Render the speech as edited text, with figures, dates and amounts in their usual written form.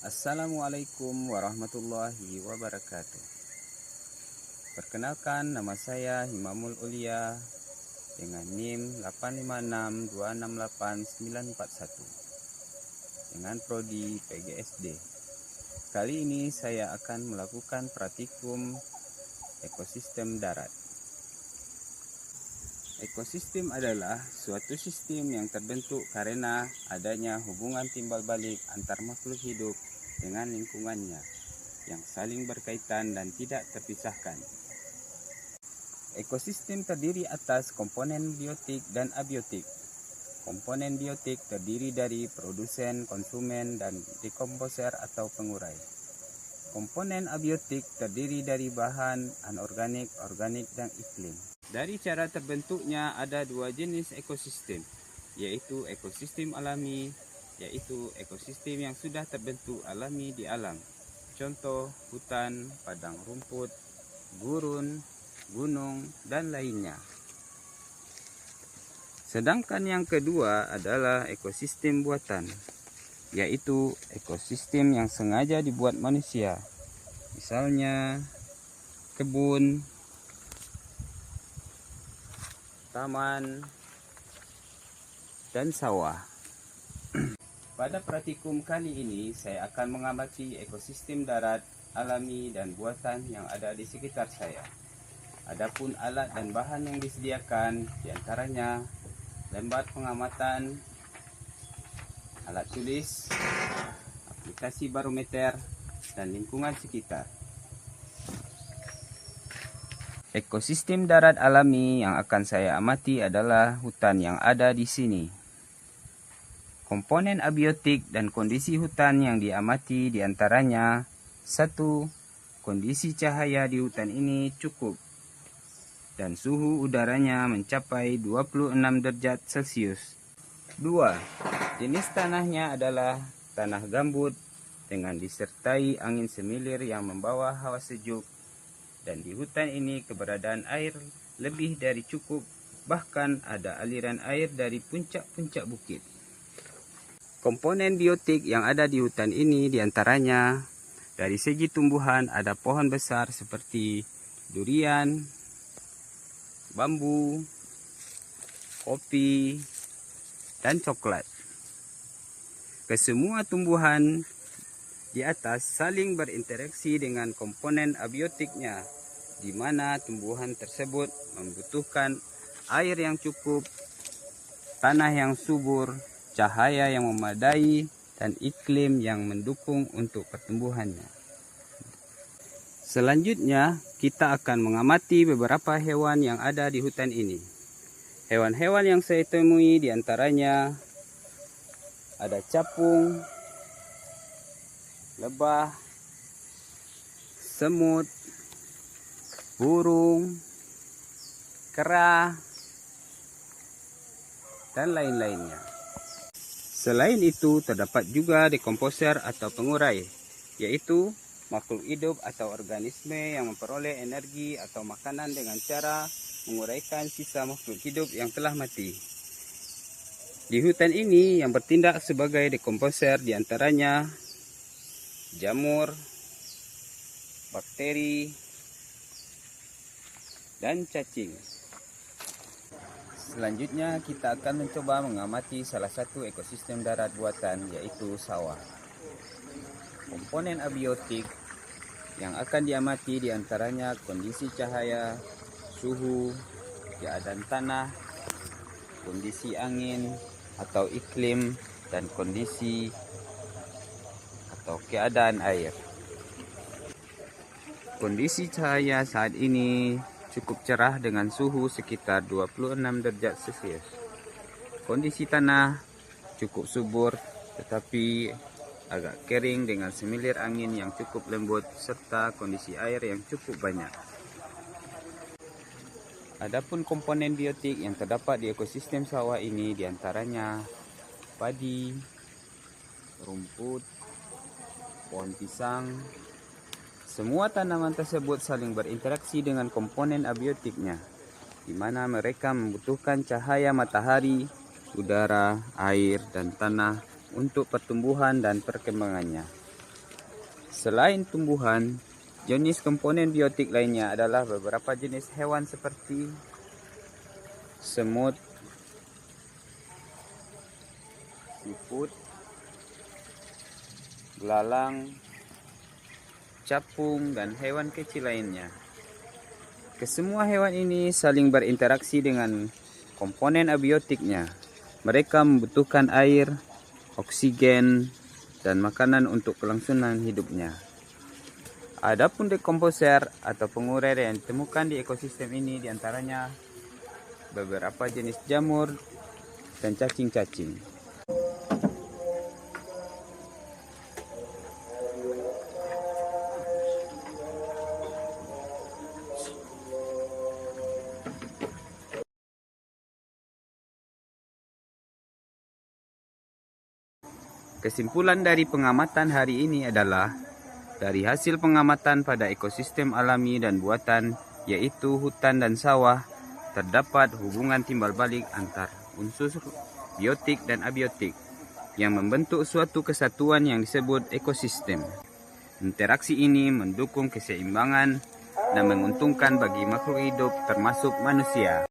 Assalamualaikum warahmatullahi wabarakatuh. Perkenalkan, nama saya Himamul Ulia dengan NIM 856268941 dengan prodi PGSD. Kali ini saya akan melakukan praktikum ekosistem darat. Ekosistem adalah suatu sistem yang terbentuk karena adanya hubungan timbal balik antar makhluk hidup dengan lingkungannya yang saling berkaitan dan tidak terpisahkan. Ekosistem terdiri atas komponen biotik dan abiotik. Komponen biotik terdiri dari produsen, konsumen, dan dekomposer atau pengurai. Komponen abiotik terdiri dari bahan anorganik, organik, dan iklim. Dari cara terbentuknya ada dua jenis ekosistem, yaitu ekosistem alami, yaitu ekosistem yang sudah terbentuk alami di alam. Contoh, hutan, padang rumput, gurun, gunung, dan lainnya. Sedangkan yang kedua adalah ekosistem buatan, yaitu ekosistem yang sengaja dibuat manusia. Misalnya, kebun, taman, dan sawah. Pada praktikum kali ini, saya akan mengamati ekosistem darat, alami, dan buatan yang ada di sekitar saya. Adapun alat dan bahan yang disediakan, diantaranya lembar pengamatan, alat tulis, aplikasi barometer, dan lingkungan sekitar. Ekosistem darat alami yang akan saya amati adalah hutan yang ada di sini. Komponen abiotik dan kondisi hutan yang diamati diantaranya: 1. Kondisi cahaya di hutan ini cukup dan suhu udaranya mencapai 26 derajat Celcius. 2. Jenis tanahnya adalah tanah gambut dengan disertai angin semilir yang membawa hawa sejuk, dan di hutan ini keberadaan air lebih dari cukup, bahkan ada aliran air dari puncak-puncak bukit. Komponen biotik yang ada di hutan ini diantaranya dari segi tumbuhan ada pohon besar seperti durian, bambu, kopi, dan coklat. Kesemua tumbuhan di atas saling berinteraksi dengan komponen abiotiknya, di mana tumbuhan tersebut membutuhkan air yang cukup, tanah yang subur, cahaya yang memadai, dan iklim yang mendukung untuk pertumbuhannya. Selanjutnya, kita akan mengamati beberapa hewan yang ada di hutan ini. Hewan-hewan yang saya temui diantaranya ada capung, lebah, semut, burung, kera, dan lain-lainnya. Selain itu, terdapat juga dekomposer atau pengurai, yaitu makhluk hidup atau organisme yang memperoleh energi atau makanan dengan cara menguraikan sisa makhluk hidup yang telah mati. Di hutan ini yang bertindak sebagai dekomposer diantaranya jamur, bakteri, dan cacing. Selanjutnya kita akan mencoba mengamati salah satu ekosistem darat buatan, yaitu sawah. Komponen abiotik yang akan diamati diantaranya kondisi cahaya, suhu, keadaan tanah, kondisi angin atau iklim, dan kondisi atau keadaan air. Kondisi cahaya saat ini cukup cerah dengan suhu sekitar 26 derajat Celcius. Kondisi tanah cukup subur tetapi agak kering dengan semilir angin yang cukup lembut serta kondisi air yang cukup banyak. Adapun komponen biotik yang terdapat di ekosistem sawah ini diantaranya padi, rumput, pohon pisang. Semua tanaman tersebut saling berinteraksi dengan komponen abiotiknya, di mana mereka membutuhkan cahaya matahari, udara, air, dan tanah untuk pertumbuhan dan perkembangannya. Selain tumbuhan, jenis komponen biotik lainnya adalah beberapa jenis hewan seperti semut, siput, belalang, capung, dan hewan kecil lainnya. Kesemua hewan ini saling berinteraksi dengan komponen abiotiknya. Mereka membutuhkan air, oksigen, dan makanan untuk kelangsungan hidupnya. Adapun dekomposer atau pengurai yang ditemukan di ekosistem ini diantaranya beberapa jenis jamur dan cacing-cacing. Kesimpulan dari pengamatan hari ini adalah, dari hasil pengamatan pada ekosistem alami dan buatan, yaitu hutan dan sawah, terdapat hubungan timbal balik antar unsur biotik dan abiotik yang membentuk suatu kesatuan yang disebut ekosistem. Interaksi ini mendukung keseimbangan dan menguntungkan bagi makhluk hidup termasuk manusia.